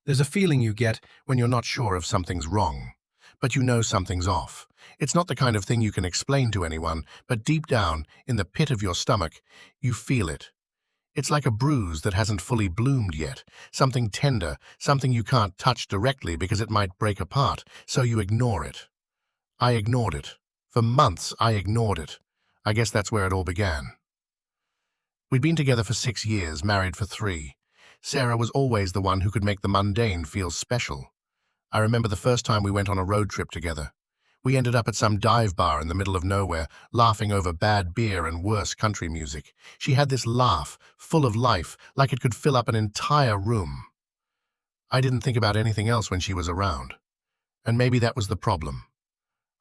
There's a feeling you get when you're not sure if something's wrong, but you know something's off. It's not the kind of thing you can explain to anyone, but deep down, in the pit of your stomach, you feel it. It's like a bruise that hasn't fully bloomed yet, something tender, something you can't touch directly because it might break apart, so you ignore it. I ignored it. For months, I ignored it. I guess that's where it all began. We'd been together for 6 years, married for 3. Sarah was always the one who could make the mundane feel special. I remember the first time we went on a road trip together. We ended up at some dive bar in the middle of nowhere, laughing over bad beer and worse country music. She had this laugh, full of life, like it could fill up an entire room. I didn't think about anything else when she was around. And maybe that was the problem.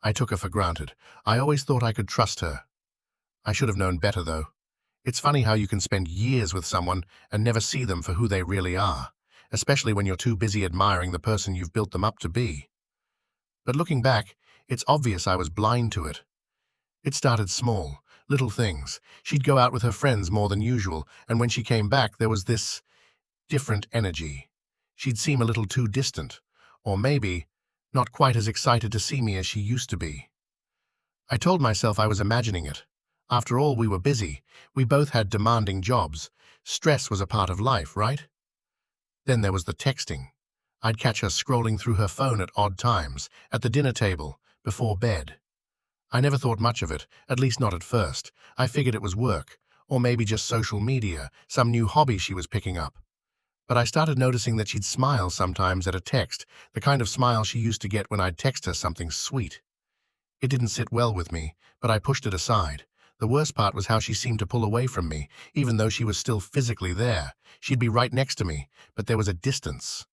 I took her for granted. I always thought I could trust her. I should have known better, though. It's funny how you can spend years with someone and never see them for who they really are, especially when you're too busy admiring the person you've built them up to be. But looking back, it's obvious I was blind to it. It started small, little things. She'd go out with her friends more than usual, and when she came back, there was this different energy. She'd seem a little too distant, or maybe not quite as excited to see me as she used to be. I told myself I was imagining it. After all, we were busy. We both had demanding jobs. Stress was a part of life, right? Then there was the texting. I'd catch her scrolling through her phone at odd times, at the dinner table, before bed. I never thought much of it, at least not at first. I figured it was work, or maybe just social media, some new hobby she was picking up. But I started noticing that she'd smile sometimes at a text, the kind of smile she used to get when I'd text her something sweet. It didn't sit well with me, but I pushed it aside. The worst part was how she seemed to pull away from me, even though she was still physically there. She'd be right next to me, but there was a distance.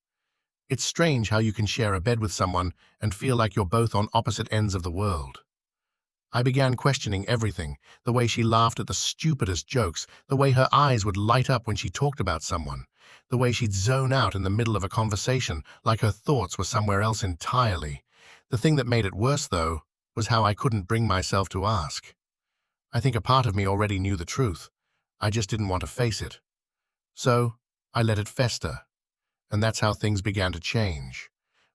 It's strange how you can share a bed with someone and feel like you're both on opposite ends of the world. I began questioning everything, the way she laughed at the stupidest jokes, the way her eyes would light up when she talked about someone, the way she'd zone out in the middle of a conversation like her thoughts were somewhere else entirely. The thing that made it worse, though, was how I couldn't bring myself to ask. I think a part of me already knew the truth. I just didn't want to face it. So, I let it fester. And that's how things began to change.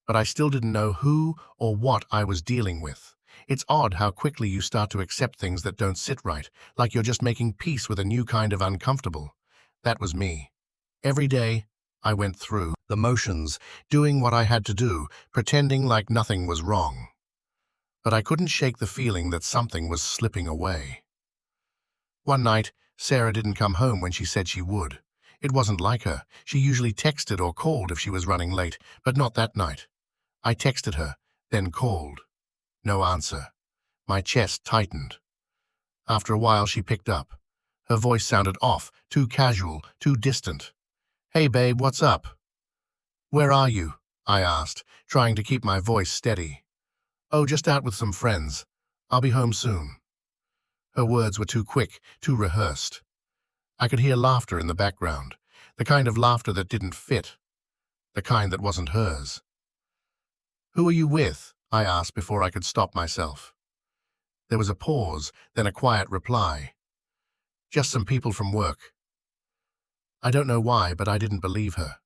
But I still didn't know who or what I was dealing with. It's odd how quickly you start to accept things that don't sit right, like you're just making peace with a new kind of uncomfortable. That was me. Every day, I went through the motions, doing what I had to do, pretending like nothing was wrong. But I couldn't shake the feeling that something was slipping away. One night, Sarah didn't come home when she said she would. It wasn't like her. She usually texted or called if she was running late, but not that night. I texted her, then called. No answer. My chest tightened. After a while, she picked up. Her voice sounded off, too casual, too distant. "Hey, babe, what's up?" "Where are you?" I asked, trying to keep my voice steady. "Oh, just out with some friends. I'll be home soon." Her words were too quick, too rehearsed. I could hear laughter in the background, the kind of laughter that didn't fit, the kind that wasn't hers. "Who are you with?" I asked before I could stop myself. There was a pause, then a quiet reply. "Just some people from work." I don't know why, but I didn't believe her.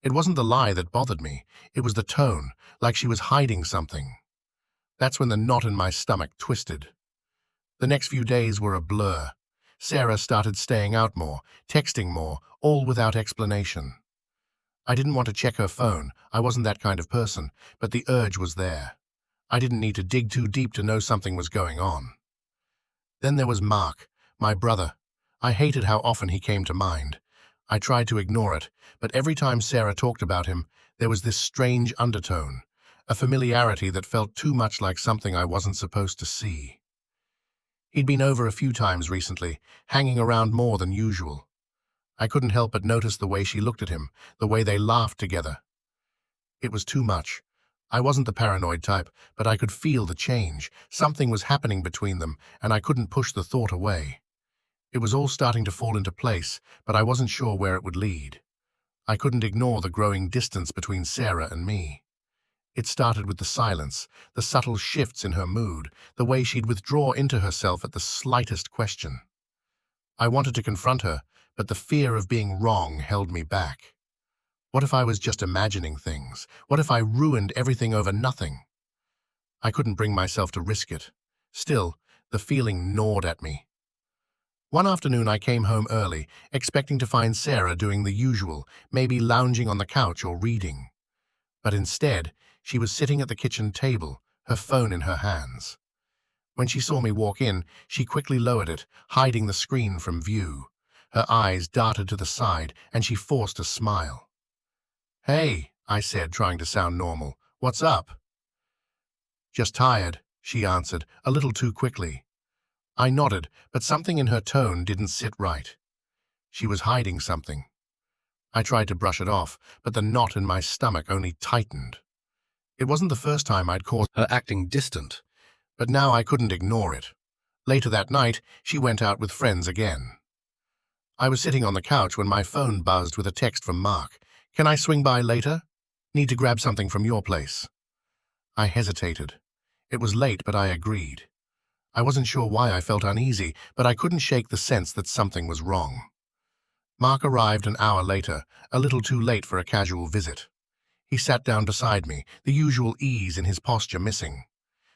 It wasn't the lie that bothered me. It was the tone, like she was hiding something. That's when the knot in my stomach twisted. The next few days were a blur. Sarah started staying out more, texting more, all without explanation. I didn't want to check her phone. I wasn't that kind of person, but the urge was there. I didn't need to dig too deep to know something was going on. Then there was Mark, my brother. I hated how often he came to mind. I tried to ignore it, but every time Sarah talked about him, there was this strange undertone, a familiarity that felt too much like something I wasn't supposed to see. He'd been over a few times recently, hanging around more than usual. I couldn't help but notice the way she looked at him, the way they laughed together. It was too much. I wasn't the paranoid type, but I could feel the change. Something was happening between them, and I couldn't push the thought away. It was all starting to fall into place, but I wasn't sure where it would lead. I couldn't ignore the growing distance between Sarah and me. It started with the silence, the subtle shifts in her mood, the way she'd withdraw into herself at the slightest question. I wanted to confront her, but the fear of being wrong held me back. What if I was just imagining things? What if I ruined everything over nothing? I couldn't bring myself to risk it. Still, the feeling gnawed at me. One afternoon I came home early, expecting to find Sarah doing the usual, maybe lounging on the couch or reading. But instead, she was sitting at the kitchen table, her phone in her hands. When she saw me walk in, she quickly lowered it, hiding the screen from view. Her eyes darted to the side, and she forced a smile. "Hey," I said, trying to sound normal. "What's up?" "Just tired," she answered, a little too quickly. I nodded, but something in her tone didn't sit right. She was hiding something. I tried to brush it off, but the knot in my stomach only tightened. It wasn't the first time I'd caught her acting distant, but now I couldn't ignore it. Later that night, she went out with friends again. I was sitting on the couch when my phone buzzed with a text from Mark. "Can I swing by later? Need to grab something from your place." I hesitated. It was late, but I agreed. I wasn't sure why I felt uneasy, but I couldn't shake the sense that something was wrong. Mark arrived an hour later, a little too late for a casual visit. He sat down beside me, the usual ease in his posture missing.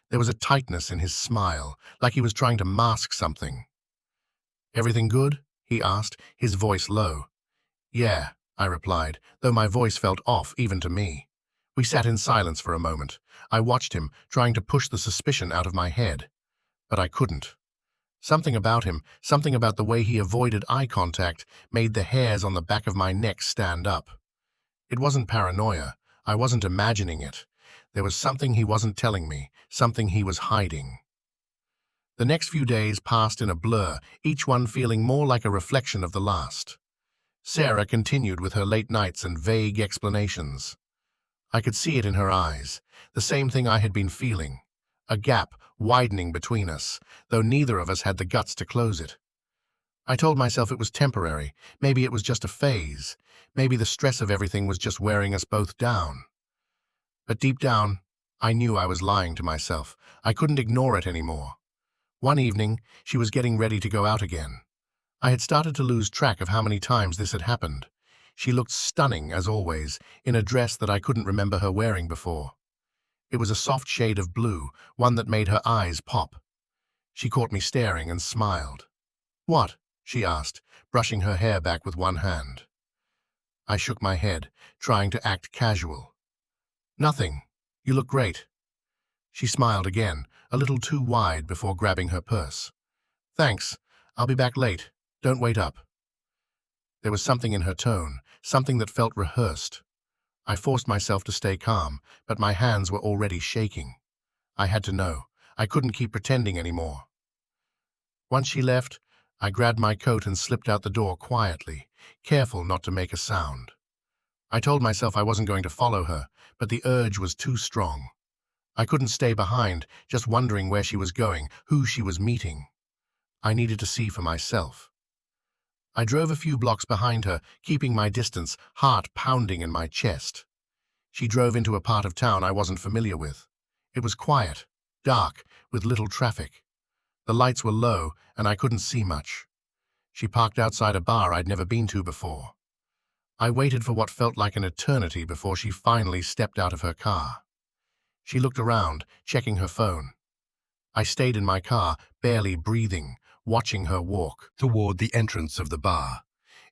There was a tightness in his smile, like he was trying to mask something. "Everything good?" he asked, his voice low. "Yeah," I replied, though my voice felt off even to me. We sat in silence for a moment. I watched him, trying to push the suspicion out of my head. But I couldn't. Something about him, something about the way he avoided eye contact, made the hairs on the back of my neck stand up. It wasn't paranoia. I wasn't imagining it. There was something he wasn't telling me, something he was hiding. The next few days passed in a blur, each one feeling more like a reflection of the last. Sarah continued with her late nights and vague explanations. I could see it in her eyes, the same thing I had been feeling. A gap widening between us, though neither of us had the guts to close it. I told myself it was temporary. Maybe it was just a phase. Maybe the stress of everything was just wearing us both down. But deep down, I knew I was lying to myself. I couldn't ignore it anymore. One evening, she was getting ready to go out again. I had started to lose track of how many times this had happened. She looked stunning, as always, in a dress that I couldn't remember her wearing before. It was a soft shade of blue, one that made her eyes pop. She caught me staring and smiled. "What?" she asked, brushing her hair back with one hand. I shook my head, trying to act casual. "Nothing. You look great." She smiled again, a little too wide before grabbing her purse. "Thanks. I'll be back late. Don't wait up." There was something in her tone, something that felt rehearsed. I forced myself to stay calm, but my hands were already shaking. I had to know. I couldn't keep pretending anymore. Once she left, I grabbed my coat and slipped out the door quietly, careful not to make a sound. I told myself I wasn't going to follow her, but the urge was too strong. I couldn't stay behind, just wondering where she was going, who she was meeting. I needed to see for myself. I drove a few blocks behind her, keeping my distance, heart pounding in my chest. She drove into a part of town I wasn't familiar with. It was quiet, dark, with little traffic. The lights were low, and I couldn't see much. She parked outside a bar I'd never been to before. I waited for what felt like an eternity before she finally stepped out of her car. She looked around, checking her phone. I stayed in my car, barely breathing, watching her walk toward the entrance of the bar.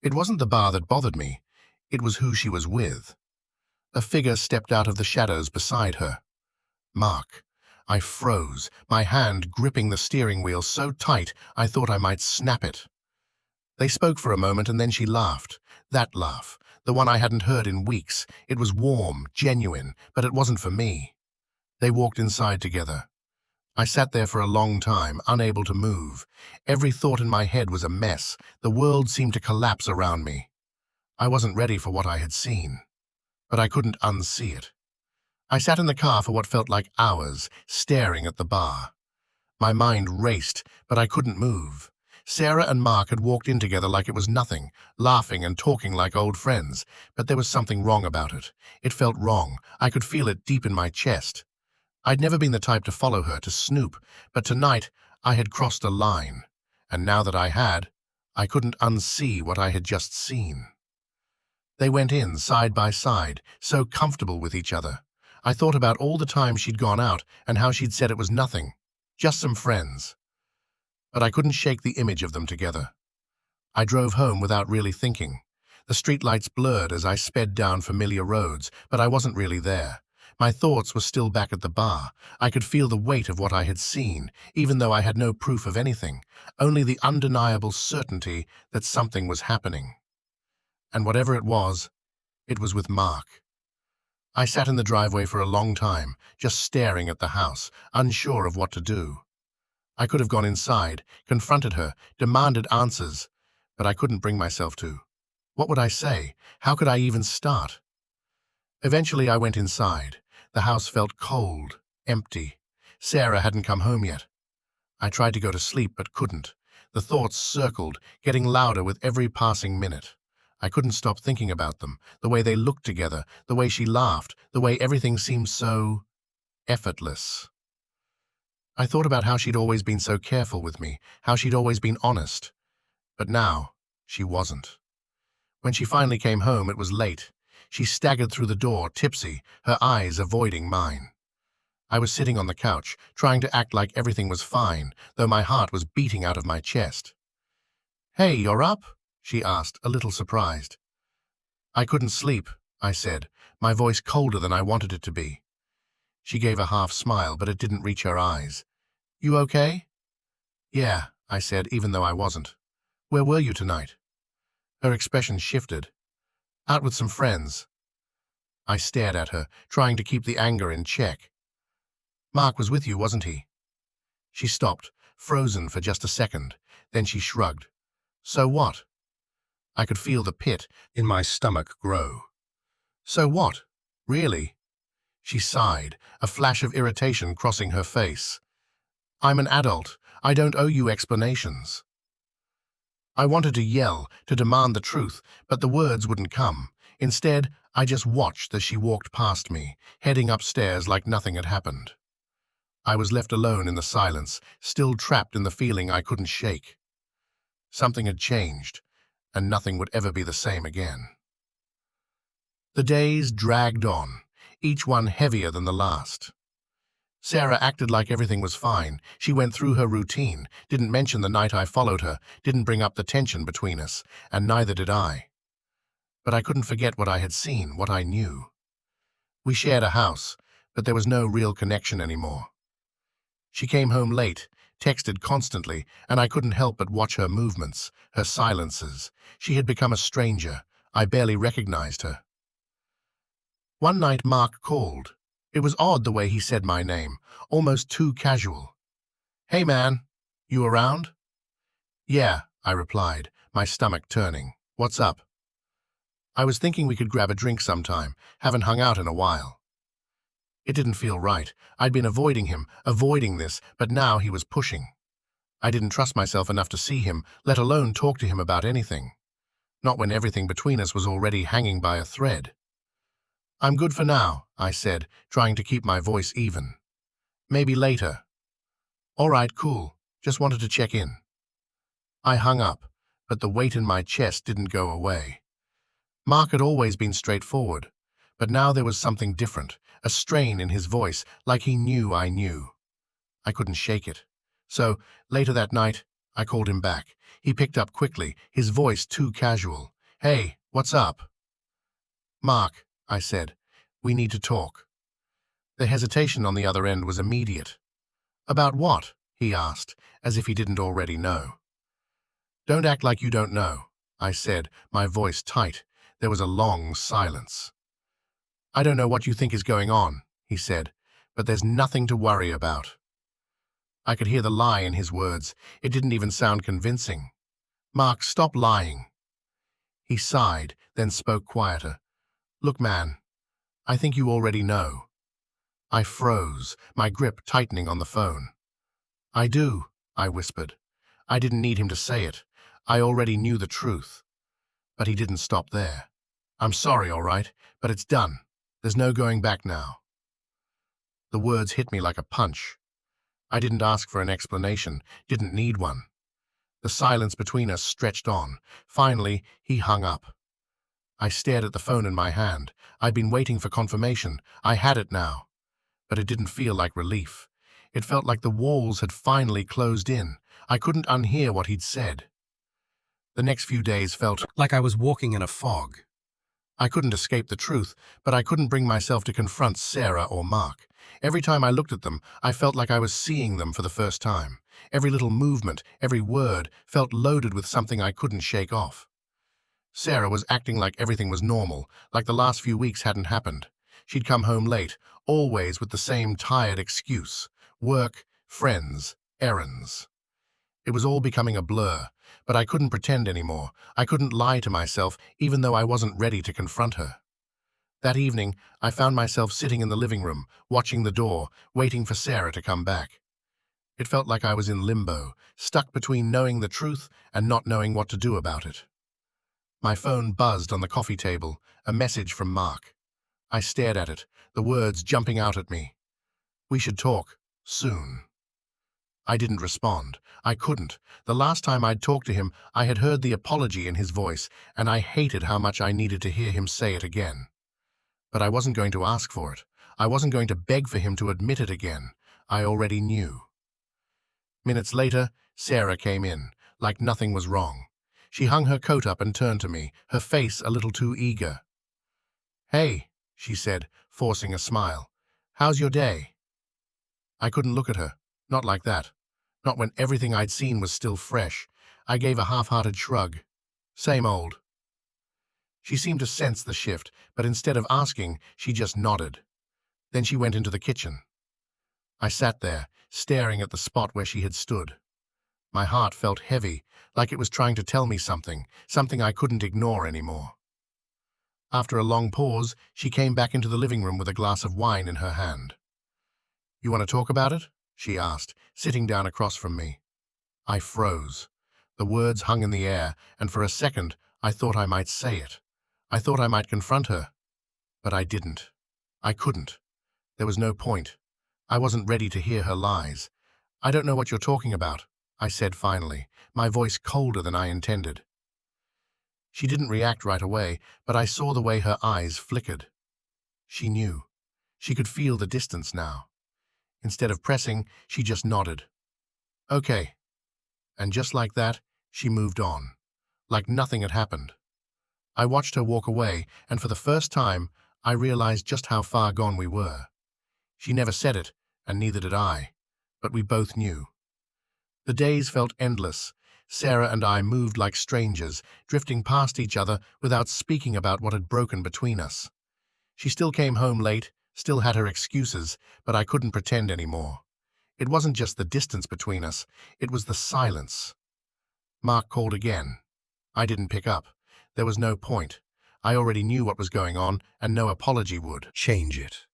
It wasn't the bar that bothered me. It was who she was with. A figure stepped out of the shadows beside her. Mark. I froze, my hand gripping the steering wheel so tight I thought I might snap it. They spoke for a moment and then she laughed. That laugh, the one I hadn't heard in weeks. It was warm, genuine, but it wasn't for me. They walked inside together. I sat there for a long time, unable to move. Every thought in my head was a mess. The world seemed to collapse around me. I wasn't ready for what I had seen, but I couldn't unsee it. I sat in the car for what felt like hours, staring at the bar. My mind raced, but I couldn't move. Sarah and Mark had walked in together like it was nothing, laughing and talking like old friends, but there was something wrong about it. It felt wrong. I could feel it deep in my chest. I'd never been the type to follow her, to snoop, but tonight I had crossed a line, and now that I had, I couldn't unsee what I had just seen. They went in side by side, so comfortable with each other. I thought about all the times she'd gone out and how she'd said it was nothing, just some friends. But I couldn't shake the image of them together. I drove home without really thinking. The streetlights blurred as I sped down familiar roads, but I wasn't really there. My thoughts were still back at the bar. I could feel the weight of what I had seen, even though I had no proof of anything, only the undeniable certainty that something was happening. And whatever it was with Mark. I sat in the driveway for a long time, just staring at the house, unsure of what to do. I could have gone inside, confronted her, demanded answers, but I couldn't bring myself to. What would I say? How could I even start? Eventually I went inside. The house felt cold, empty. Sarah hadn't come home yet. I tried to go to sleep but couldn't. The thoughts circled, getting louder with every passing minute. I couldn't stop thinking about them, the way they looked together, the way she laughed, the way everything seemed so effortless. I thought about how she'd always been so careful with me, how she'd always been honest. But now, she wasn't. When she finally came home, it was late. She staggered through the door, tipsy, her eyes avoiding mine. I was sitting on the couch, trying to act like everything was fine, though my heart was beating out of my chest. "Hey, you're up?" she asked, a little surprised. "I couldn't sleep," I said, my voice colder than I wanted it to be. She gave a half smile, but it didn't reach her eyes. "You okay?" "Yeah," I said, even though I wasn't. "Where were you tonight?" Her expression shifted. "Out with some friends." I stared at her, trying to keep the anger in check. "Mark was with you, wasn't he?" She stopped, frozen for just a second. Then she shrugged. "So what?" I could feel the pit in my stomach grow. "So what? Really?" She sighed, a flash of irritation crossing her face. "I'm an adult. I don't owe you explanations." I wanted to yell, to demand the truth, but the words wouldn't come. Instead, I just watched as she walked past me, heading upstairs like nothing had happened. I was left alone in the silence, still trapped in the feeling I couldn't shake. Something had changed, and nothing would ever be the same again. The days dragged on, each one heavier than the last. Sarah acted like everything was fine. She went through her routine, didn't mention the night I followed her, didn't bring up the tension between us, and neither did I. But I couldn't forget what I had seen, what I knew. We shared a house, but there was no real connection anymore. She came home late, texted constantly, and I couldn't help but watch her movements, her silences. She had become a stranger. I barely recognized her. One night Mark called. It was odd the way he said my name, almost too casual. "Hey man, you around?" "Yeah," I replied, my stomach turning. "What's up?" "I was thinking we could grab a drink sometime. Haven't hung out in a while." It didn't feel right. I'd been avoiding him, avoiding this, but now he was pushing. I didn't trust myself enough to see him, let alone talk to him about anything. Not when everything between us was already hanging by a thread. "I'm good for now," I said, trying to keep my voice even. "Maybe later." "All right, cool. Just wanted to check in." I hung up, but the weight in my chest didn't go away. Mark had always been straightforward, but now there was something different, a strain in his voice, like he knew I knew. I couldn't shake it. So, later that night, I called him back. He picked up quickly, his voice too casual. "Hey, what's up?" "Mark," I said, "we need to talk." The hesitation on the other end was immediate. "About what?" he asked, as if he didn't already know. "Don't act like you don't know," I said, my voice tight. There was a long silence. "I don't know what you think is going on," he said, "but there's nothing to worry about." I could hear the lie in his words. It didn't even sound convincing. "Mark, stop lying." He sighed, then spoke quieter. "Look, man, I think you already know." I froze, my grip tightening on the phone. "I do," I whispered. I didn't need him to say it. I already knew the truth. But he didn't stop there. "I'm sorry, all right, but it's done. There's no going back now." The words hit me like a punch. I didn't ask for an explanation, didn't need one. The silence between us stretched on. Finally, he hung up. I stared at the phone in my hand. I'd been waiting for confirmation. I had it now. But it didn't feel like relief. It felt like the walls had finally closed in. I couldn't unhear what he'd said. The next few days felt like I was walking in a fog. I couldn't escape the truth, but I couldn't bring myself to confront Sarah or Mark. Every time I looked at them, I felt like I was seeing them for the first time. Every little movement, every word, felt loaded with something I couldn't shake off. Sarah was acting like everything was normal, like the last few weeks hadn't happened. She'd come home late, always with the same tired excuse. Work, friends, errands. It was all becoming a blur, but I couldn't pretend anymore. I couldn't lie to myself, even though I wasn't ready to confront her. That evening, I found myself sitting in the living room, watching the door, waiting for Sarah to come back. It felt like I was in limbo, stuck between knowing the truth and not knowing what to do about it. My phone buzzed on the coffee table, a message from Mark. I stared at it, the words jumping out at me. "We should talk, soon." I didn't respond. I couldn't. The last time I'd talked to him, I had heard the apology in his voice, and I hated how much I needed to hear him say it again. But I wasn't going to ask for it. I wasn't going to beg for him to admit it again. I already knew. Minutes later, Sarah came in, like nothing was wrong. She hung her coat up and turned to me, her face a little too eager. "Hey," she said, forcing a smile. "How's your day?" I couldn't look at her. Not like that. Not when everything I'd seen was still fresh. I gave a half-hearted shrug. Same old. She seemed to sense the shift, but instead of asking, she just nodded. Then she went into the kitchen. I sat there, staring at the spot where she had stood. My heart felt heavy, like it was trying to tell me something I couldn't ignore anymore. After a long pause, she came back into the living room with a glass of wine in her hand. "You want to talk about it?" she asked, sitting down across from me. I froze. The words hung in the air, and for a second, I thought I might say it. I thought I might confront her. But I didn't. I couldn't. There was no point. I wasn't ready to hear her lies. "I don't know what you're talking about," I said finally, my voice colder than I intended. She didn't react right away, but I saw the way her eyes flickered. She knew. She could feel the distance now. Instead of pressing, she just nodded. "Okay." And just like that, she moved on, like nothing had happened. I watched her walk away, and for the first time, I realized just how far gone we were. She never said it, and neither did I, but we both knew. The days felt endless. Sarah and I moved like strangers, drifting past each other without speaking about what had broken between us. She still came home late, still had her excuses, but I couldn't pretend anymore. It wasn't just the distance between us, it was the silence. Mark called again. I didn't pick up. There was no point. I already knew what was going on, and no apology would change it.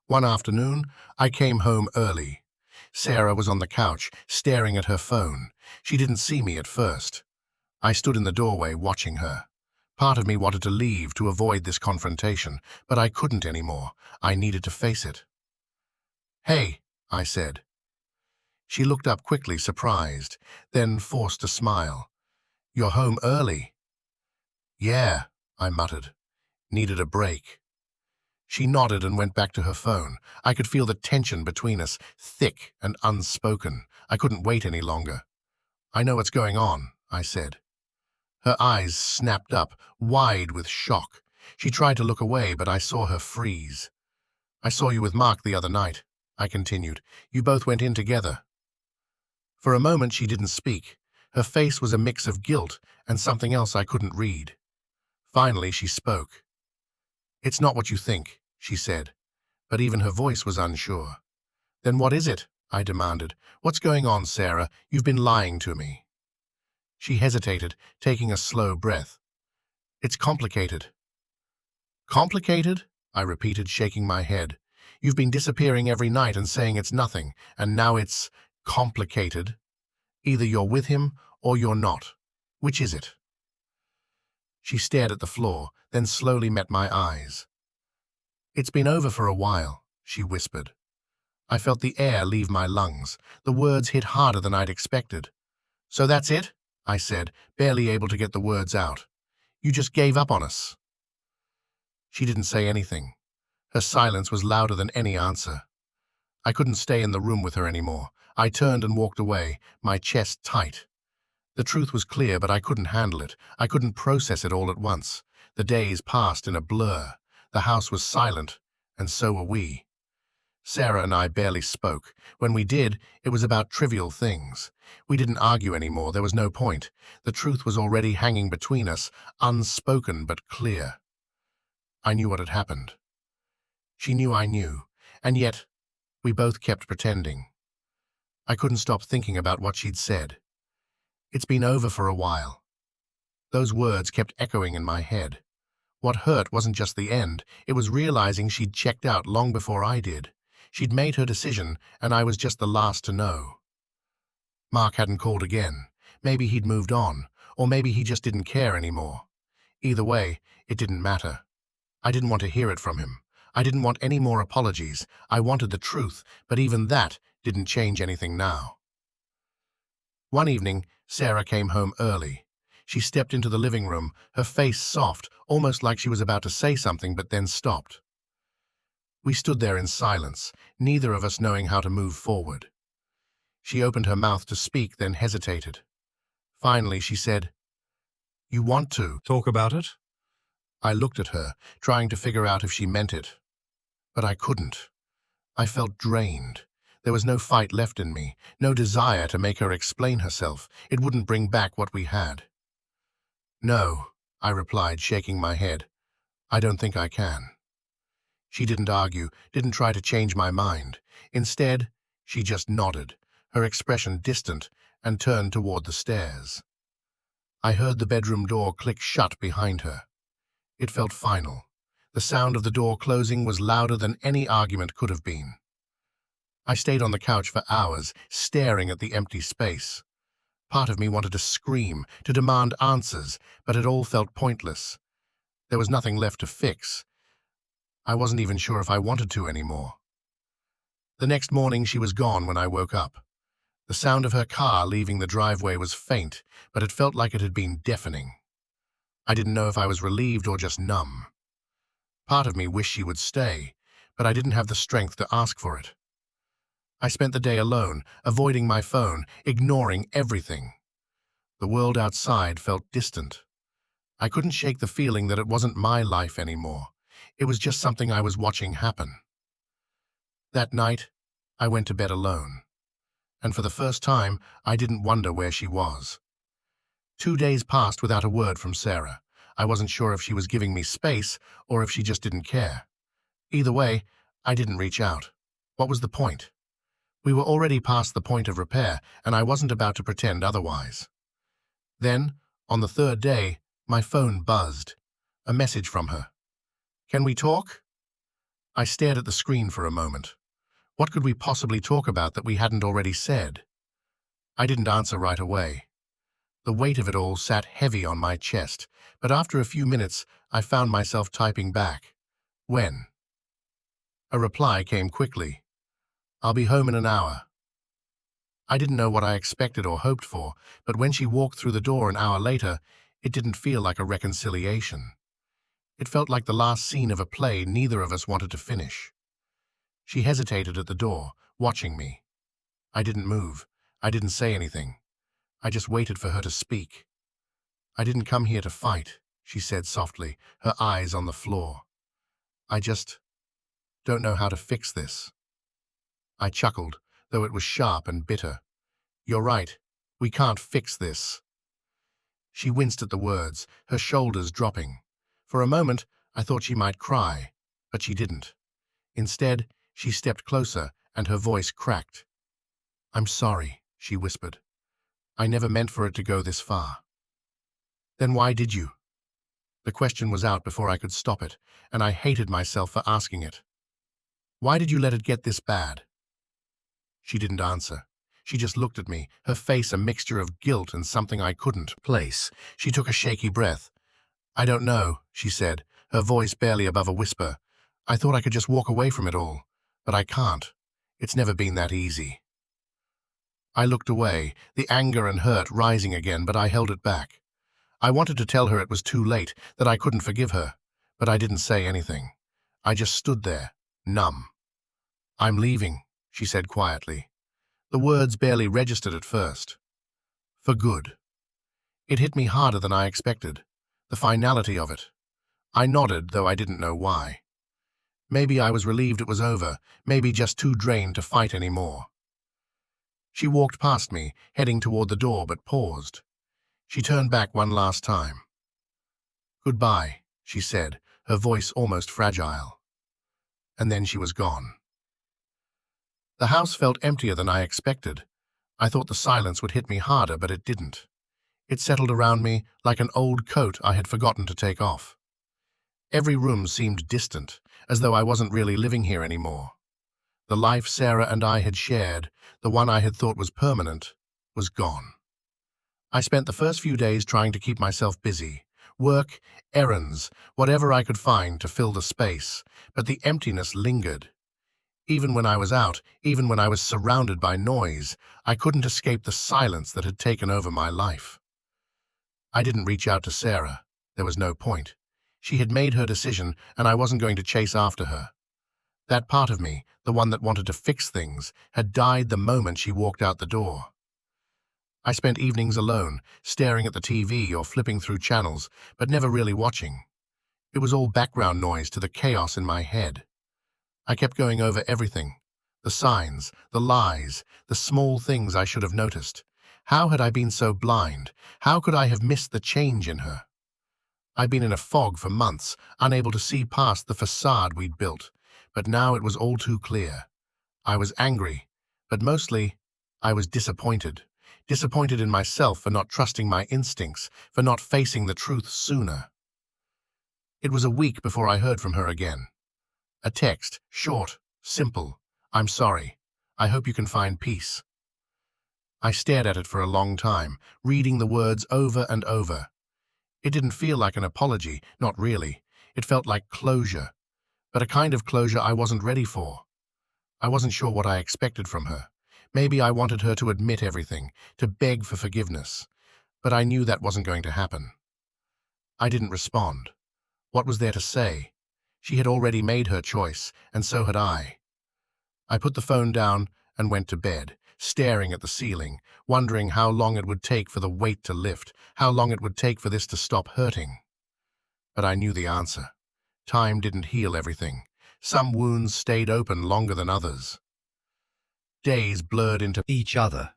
One afternoon, I came home early. Sarah was on the couch, staring at her phone. She didn't see me at first. I stood in the doorway watching her. Part of me wanted to leave to avoid this confrontation, but I couldn't anymore. I needed to face it. "Hey," I said. She looked up quickly, surprised, then forced a smile. "You're home early." "Yeah," I muttered. "Needed a break." She nodded and went back to her phone. I could feel the tension between us, thick and unspoken. I couldn't wait any longer. "I know what's going on," I said. Her eyes snapped up, wide with shock. She tried to look away, but I saw her freeze. "I saw you with Mark the other night," I continued. "You both went in together." For a moment she didn't speak. Her face was a mix of guilt and something else I couldn't read. Finally she spoke. "It's not what you think," she said, but even her voice was unsure. "Then what is it?" I demanded. "What's going on, Sarah? You've been lying to me." She hesitated, taking a slow breath. "It's complicated." "Complicated?" I repeated, shaking my head. "You've been disappearing every night and saying it's nothing, and now it's complicated. Either you're with him or you're not. Which is it?" She stared at the floor, then slowly met my eyes. "It's been over for a while," she whispered. I felt the air leave my lungs. The words hit harder than I'd expected. "So that's it?" I said, barely able to get the words out. "You just gave up on us." She didn't say anything. Her silence was louder than any answer. I couldn't stay in the room with her anymore. I turned and walked away, my chest tight. The truth was clear, but I couldn't handle it. I couldn't process it all at once. The days passed in a blur. The house was silent, and so were we. Sarah and I barely spoke. When we did, it was about trivial things. We didn't argue anymore. There was no point. The truth was already hanging between us, unspoken but clear. I knew what had happened. She knew I knew, and yet we both kept pretending. I couldn't stop thinking about what she'd said. It's been over for a while. Those words kept echoing in my head. What hurt wasn't just the end, it was realizing she'd checked out long before I did. She'd made her decision, and I was just the last to know. Mark hadn't called again. Maybe he'd moved on, or maybe he just didn't care anymore. Either way, it didn't matter. I didn't want to hear it from him. I didn't want any more apologies. I wanted the truth, but even that didn't change anything now. One evening, Sarah came home early. She stepped into the living room, her face soft, almost like she was about to say something but then stopped. We stood there in silence, neither of us knowing how to move forward. She opened her mouth to speak, then hesitated. Finally, she said, "You want to talk about it?" I looked at her, trying to figure out if she meant it. But I couldn't. I felt drained. There was no fight left in me, no desire to make her explain herself. It wouldn't bring back what we had. "No," I replied, shaking my head. "I don't think I can." She didn't argue, didn't try to change my mind. Instead, she just nodded, her expression distant, and turned toward the stairs. I heard the bedroom door click shut behind her. It felt final. The sound of the door closing was louder than any argument could have been. I stayed on the couch for hours, staring at the empty space. Part of me wanted to scream, to demand answers, but it all felt pointless. There was nothing left to fix. I wasn't even sure if I wanted to anymore. The next morning she was gone when I woke up. The sound of her car leaving the driveway was faint, but it felt like it had been deafening. I didn't know if I was relieved or just numb. Part of me wished she would stay, but I didn't have the strength to ask for it. I spent the day alone, avoiding my phone, ignoring everything. The world outside felt distant. I couldn't shake the feeling that it wasn't my life anymore. It was just something I was watching happen. That night, I went to bed alone. And for the first time, I didn't wonder where she was. 2 days passed without a word from Sarah. I wasn't sure if she was giving me space or if she just didn't care. Either way, I didn't reach out. What was the point? We were already past the point of repair, and I wasn't about to pretend otherwise. Then, on the 3rd day, my phone buzzed. A message from her. "Can we talk?" I stared at the screen for a moment. What could we possibly talk about that we hadn't already said? I didn't answer right away. The weight of it all sat heavy on my chest, but after a few minutes, I found myself typing back. "When?" A reply came quickly. "I'll be home in an hour." I didn't know what I expected or hoped for, but when she walked through the door an hour later, it didn't feel like a reconciliation. It felt like the last scene of a play neither of us wanted to finish. She hesitated at the door, watching me. I didn't move. I didn't say anything. I just waited for her to speak. "I didn't come here to fight," she said softly, her eyes on the floor. "I just don't know how to fix this." I chuckled, though it was sharp and bitter. "You're right. We can't fix this." She winced at the words, her shoulders dropping. For a moment, I thought she might cry, but she didn't. Instead, she stepped closer, and her voice cracked. "I'm sorry," she whispered. "I never meant for it to go this far." "Then why did you?" The question was out before I could stop it, and I hated myself for asking it. "Why did you let it get this bad?" She didn't answer. She just looked at me, her face a mixture of guilt and something I couldn't place. She took a shaky breath. "I don't know," she said, her voice barely above a whisper. "I thought I could just walk away from it all, but I can't. It's never been that easy." I looked away, the anger and hurt rising again, but I held it back. I wanted to tell her it was too late, that I couldn't forgive her, But I didn't say anything. I just stood there, numb. "I'm leaving," she said quietly. The words barely registered at first. For good. It hit me harder than I expected, the finality of it. I nodded, though I didn't know why. Maybe I was relieved it was over, maybe just too drained to fight anymore. She walked past me, heading toward the door, but paused. She turned back one last time. "Goodbye," she said, her voice almost fragile. And then she was gone. The house felt emptier than I expected. I thought the silence would hit me harder, but it didn't. It settled around me like an old coat I had forgotten to take off. Every room seemed distant, as though I wasn't really living here anymore. The life Sarah and I had shared, the one I had thought was permanent, was gone. I spent the first few days trying to keep myself busy. Work, errands, whatever I could find to fill the space, but the emptiness lingered. Even when I was out, even when I was surrounded by noise, I couldn't escape the silence that had taken over my life. I didn't reach out to Sarah. There was no point. She had made her decision, and I wasn't going to chase after her. That part of me, the one that wanted to fix things, had died the moment she walked out the door. I spent evenings alone, staring at the TV or flipping through channels, but never really watching. It was all background noise to the chaos in my head. I kept going over everything. The signs, the lies, the small things I should have noticed. How had I been so blind? How could I have missed the change in her? I'd been in a fog for months, unable to see past the facade we'd built, but now it was all too clear. I was angry, but mostly I was disappointed. Disappointed in myself for not trusting my instincts, for not facing the truth sooner. It was a week before I heard from her again. A text, short, simple. "I'm sorry. I hope you can find peace." I stared at it for a long time, reading the words over and over. It didn't feel like an apology, not really. It felt like closure, but a kind of closure I wasn't ready for. I wasn't sure what I expected from her. Maybe I wanted her to admit everything, to beg for forgiveness, but I knew that wasn't going to happen. I didn't respond. What was there to say? She had already made her choice, and so had I. I put the phone down and went to bed, staring at the ceiling, wondering how long it would take for the weight to lift, how long it would take for this to stop hurting. But I knew the answer. Time didn't heal everything. Some wounds stayed open longer than others. Days blurred into each other.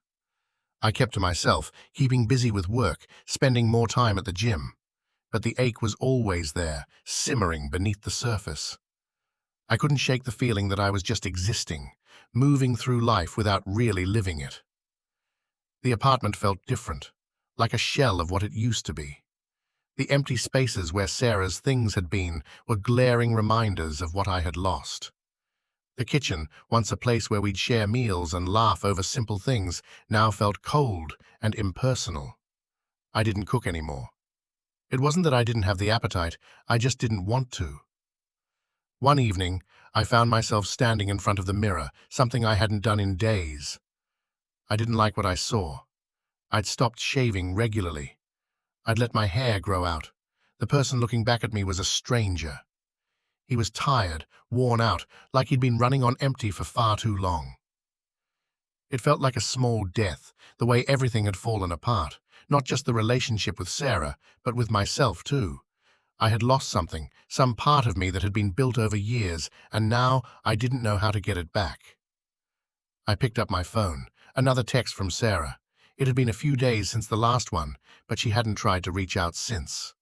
I kept to myself, keeping busy with work, spending more time at the gym. But the ache was always there, simmering beneath the surface. I couldn't shake the feeling that I was just existing, moving through life without really living it. The apartment felt different, like a shell of what it used to be. The empty spaces where Sarah's things had been were glaring reminders of what I had lost. The kitchen, once a place where we'd share meals and laugh over simple things, now felt cold and impersonal. I didn't cook anymore. It wasn't that I didn't have the appetite, I just didn't want to. One evening, I found myself standing in front of the mirror, something I hadn't done in days. I didn't like what I saw. I'd stopped shaving regularly. I'd let my hair grow out. The person looking back at me was a stranger. He was tired, worn out, like he'd been running on empty for far too long. It felt like a small death, the way everything had fallen apart, not just the relationship with Sarah, but with myself too. I had lost something, some part of me that had been built over years, and now I didn't know how to get it back. I picked up my phone, another text from Sarah. It had been a few days since the last one, but she hadn't tried to reach out since.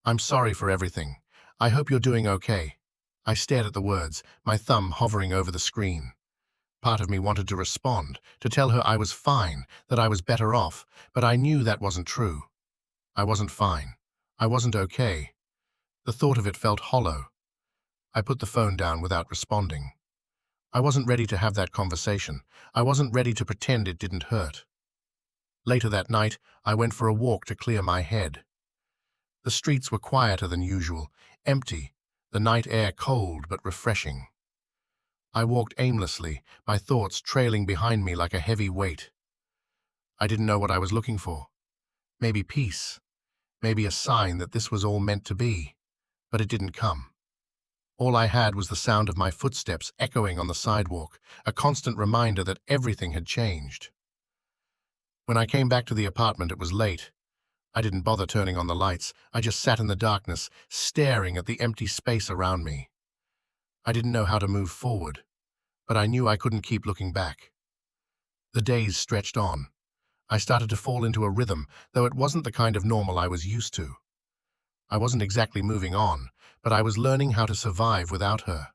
"I'm sorry for everything. I hope you're doing okay." I stared at the words, my thumb hovering over the screen. Part of me wanted to respond, to tell her I was fine, that I was better off, but I knew that wasn't true. I wasn't fine. I wasn't okay. The thought of it felt hollow. I put the phone down without responding. I wasn't ready to have that conversation. I wasn't ready to pretend it didn't hurt. Later that night, I went for a walk to clear my head. The streets were quieter than usual, empty, the night air cold but refreshing. I walked aimlessly, my thoughts trailing behind me like a heavy weight. I didn't know what I was looking for. Maybe peace. Maybe a sign that this was all meant to be. but it didn't come. All I had was the sound of my footsteps echoing on the sidewalk, a constant reminder that everything had changed. When I came back to the apartment, it was late. I didn't bother turning on the lights. I just sat in the darkness, staring at the empty space around me. I didn't know how to move forward, but I knew I couldn't keep looking back. The days stretched on. I started to fall into a rhythm, though it wasn't the kind of normal I was used to. I wasn't exactly moving on, but I was learning how to survive without her.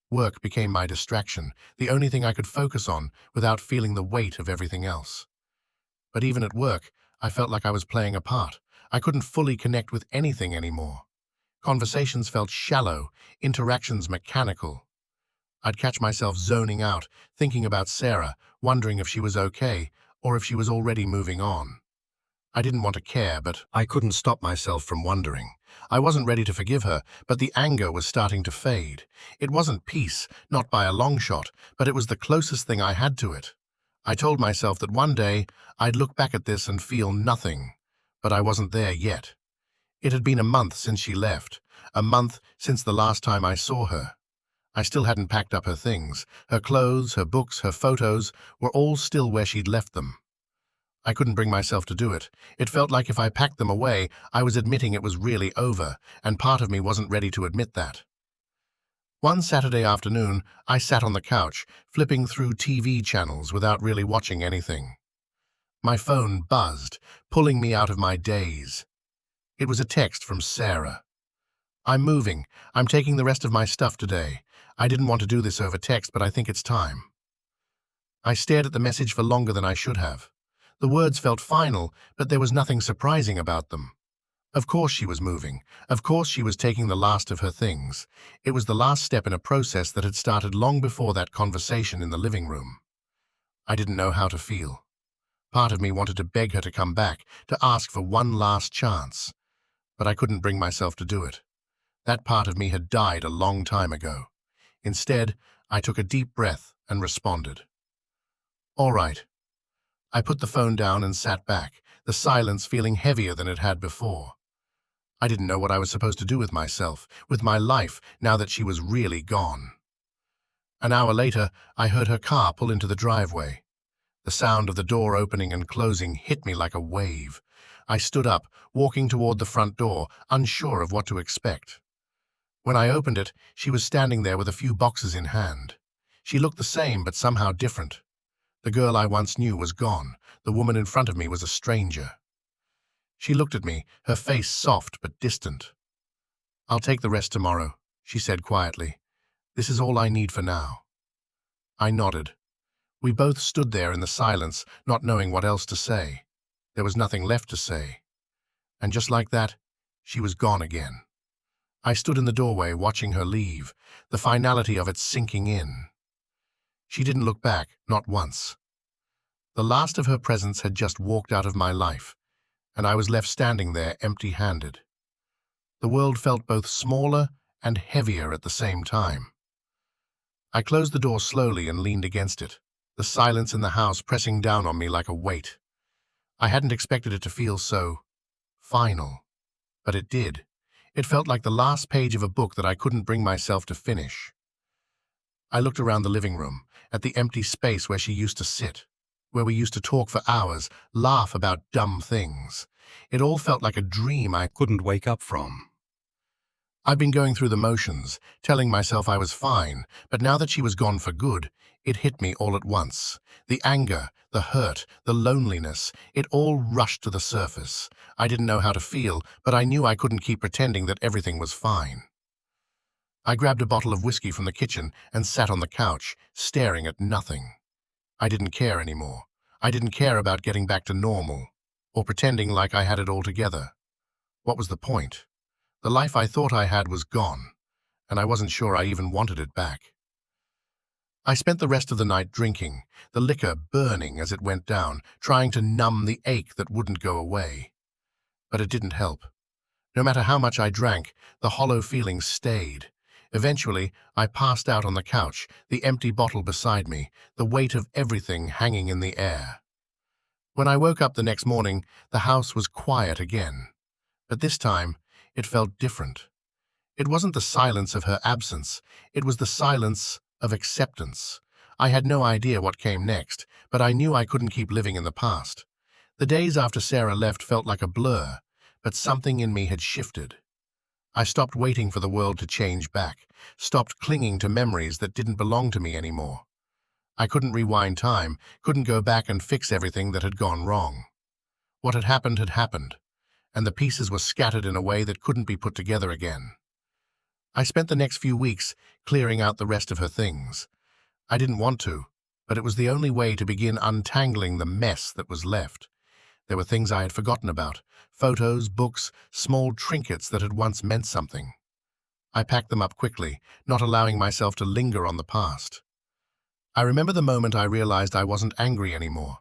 Work became my distraction, the only thing I could focus on without feeling the weight of everything else. But even at work, I felt like I was playing a part. I couldn't fully connect with anything anymore. Conversations felt shallow, interactions mechanical. I'd catch myself zoning out, thinking about Sarah, wondering if she was okay, or if she was already moving on. I didn't want to care, but I couldn't stop myself from wondering. I wasn't ready to forgive her, but the anger was starting to fade. It wasn't peace, not by a long shot, but it was the closest thing I had to it. I told myself that one day I'd look back at this and feel nothing, but I wasn't there yet. It had been a month since she left, a month since the last time I saw her. I still hadn't packed up her things. Her clothes, her books, her photos were all still where she'd left them. I couldn't bring myself to do it. It felt like if I packed them away, I was admitting it was really over, and part of me wasn't ready to admit that. One Saturday afternoon, I sat on the couch, flipping through TV channels without really watching anything. My phone buzzed, pulling me out of my daze. It was a text from Sarah. "I'm moving. I'm taking the rest of my stuff today. I didn't want to do this over text, but I think it's time." I stared at the message for longer than I should have. The words felt final, but there was nothing surprising about them. Of course she was moving. Of course she was taking the last of her things. It was the last step in a process that had started long before that conversation in the living room. I didn't know how to feel. Part of me wanted to beg her to come back, to ask for one last chance. But I couldn't bring myself to do it. That part of me had died a long time ago. Instead, I took a deep breath and responded. "All right." I put the phone down and sat back, the silence feeling heavier than it had before. I didn't know what I was supposed to do with myself, with my life, now that she was really gone. An hour later, I heard her car pull into the driveway. The sound of the door opening and closing hit me like a wave. I stood up, walking toward the front door, unsure of what to expect. When I opened it, she was standing there with a few boxes in hand. She looked the same, but somehow different. The girl I once knew was gone. The woman in front of me was a stranger. She looked at me, her face soft but distant. "I'll take the rest tomorrow," she said quietly. "This is all I need for now." I nodded. We both stood there in the silence, not knowing what else to say. There was nothing left to say. And just like that, she was gone again. I stood in the doorway watching her leave, the finality of it sinking in. She didn't look back, not once. The last of her presence had just walked out of my life, and I was left standing there empty-handed. The world felt both smaller and heavier at the same time. I closed the door slowly and leaned against it, the silence in the house pressing down on me like a weight. I hadn't expected it to feel so final, but it did. It felt like the last page of a book that I couldn't bring myself to finish. I looked around the living room, at the empty space where she used to sit, where we used to talk for hours, laugh about dumb things. It all felt like a dream I couldn't wake up from. I'd been going through the motions, telling myself I was fine, but now that she was gone for good, it hit me all at once. The anger, the hurt, the loneliness, it all rushed to the surface. I didn't know how to feel, but I knew I couldn't keep pretending that everything was fine. I grabbed a bottle of whiskey from the kitchen and sat on the couch, staring at nothing. I didn't care anymore. I didn't care about getting back to normal, or pretending like I had it all together. What was the point? The life I thought I had was gone, and I wasn't sure I even wanted it back. I spent the rest of the night drinking, the liquor burning as it went down, trying to numb the ache that wouldn't go away. But it didn't help. No matter how much I drank, the hollow feeling stayed. Eventually, I passed out on the couch, the empty bottle beside me, the weight of everything hanging in the air. When I woke up the next morning, the house was quiet again. But this time, it felt different. It wasn't the silence of her absence, it was the silence of acceptance. I had no idea what came next, but I knew I couldn't keep living in the past. The days after Sarah left felt like a blur, but something in me had shifted. I stopped waiting for the world to change back, stopped clinging to memories that didn't belong to me anymore. I couldn't rewind time, couldn't go back and fix everything that had gone wrong. What had happened, and the pieces were scattered in a way that couldn't be put together again. I spent the next few weeks clearing out the rest of her things. I didn't want to, but it was the only way to begin untangling the mess that was left. There were things I had forgotten about, photos, books, small trinkets that had once meant something. I packed them up quickly, not allowing myself to linger on the past. I remember the moment I realized I wasn't angry anymore.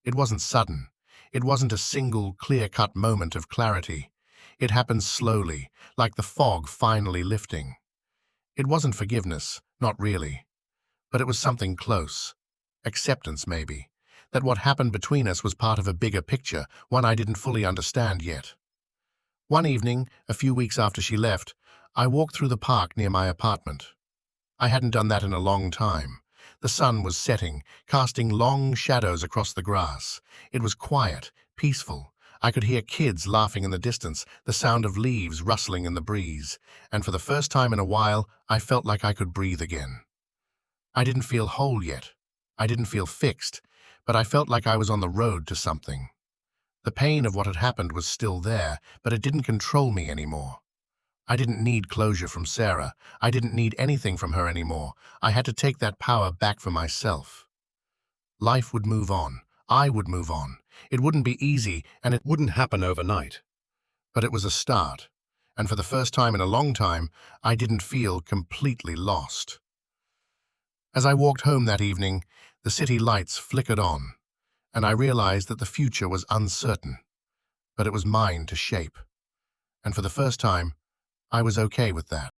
It wasn't sudden. It wasn't a single, clear-cut moment of clarity. It happened slowly, like the fog finally lifting. It wasn't forgiveness, not really. But it was something close. Acceptance, maybe. That what happened between us was part of a bigger picture, one I didn't fully understand yet. One evening, a few weeks after she left, I walked through the park near my apartment. I hadn't done that in a long time. The sun was setting, casting long shadows across the grass. It was quiet, peaceful. I could hear kids laughing in the distance, the sound of leaves rustling in the breeze, and for the first time in a while, I felt like I could breathe again. I didn't feel whole yet. I didn't feel fixed, but I felt like I was on the road to something. The pain of what had happened was still there, but it didn't control me anymore. I didn't need closure from Sarah. I didn't need anything from her anymore. I had to take that power back for myself. Life would move on. I would move on. It wouldn't be easy, and it wouldn't happen overnight. But it was a start, and for the first time in a long time, I didn't feel completely lost. As I walked home that evening, the city lights flickered on, and I realized that the future was uncertain, but it was mine to shape. And for the first time, I was okay with that.